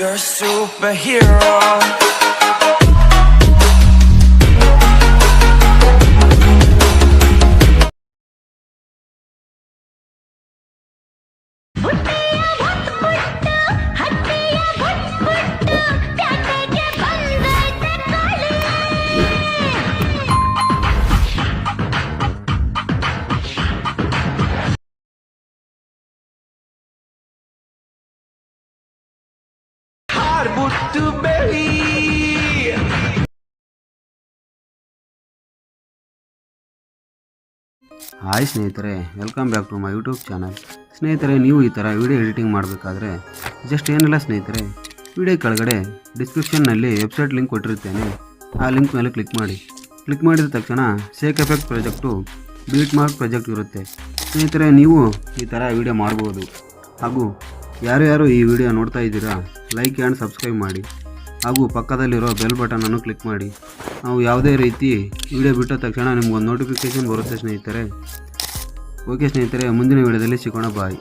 You're a superhero. Buttu baby. Hi ಸ್ನೇಹಿತರೆ, welcome back to my YouTube channel. ಸ್ನೇಹಿತರೆ, ನೀವು ಈ ಥರ ವಿಡಿಯೋ ಎಡಿಟಿಂಗ್ ಮಾಡಬೇಕಾದ್ರೆ ಜಸ್ಟ್ ಏನಿಲ್ಲ ಸ್ನೇಹಿತರೆ, ವಿಡಿಯೋ ಕೆಳಗಡೆ ಡಿಸ್ಕ್ರಿಪ್ಷನ್ನಲ್ಲಿ ವೆಬ್ಸೈಟ್ ಲಿಂಕ್ ಕೊಟ್ಟಿರುತ್ತೇನೆ. ಆ ಲಿಂಕ್ ಮೇಲೆ ಕ್ಲಿಕ್ ಮಾಡಿ. ಕ್ಲಿಕ್ ಮಾಡಿದ ತಕ್ಷಣ sake effect project beet mark project ಇರುತ್ತೆ. ಸ್ನೇಹಿತರೆ, ನೀವು ಈ ಥರ ವಿಡಿಯೋ ಮಾಡ್ಬೋದು. ಹಾಗೂ ಯಾರು ಈ ವಿಡಿಯೋ ನೋಡ್ತಾ ಇದ್ದೀರಾ, ಲೈಕ್ ಆ್ಯಂಡ್ ಸಬ್ಸ್ಕ್ರೈಬ್ ಮಾಡಿ. ಹಾಗೂ ಪಕ್ಕದಲ್ಲಿರೋ ಬೆಲ್ ಬಟನನ್ನು ಕ್ಲಿಕ್ ಮಾಡಿ. ನಾವು ಯಾವುದೇ ರೀತಿ ವಿಡಿಯೋ ಬಿಟ್ಟ ತಕ್ಷಣ ನಿಮಗೊಂದು ನೋಟಿಫಿಕೇಷನ್ ಬರುತ್ತೆ ಸ್ನೇಹಿತರೆ. ಓಕೆ ಸ್ನೇಹಿತರೆ, ಮುಂದಿನ ವಿಡಿಯೋದಲ್ಲಿ ಸಿಗೋಣ. ಬಾಯ್.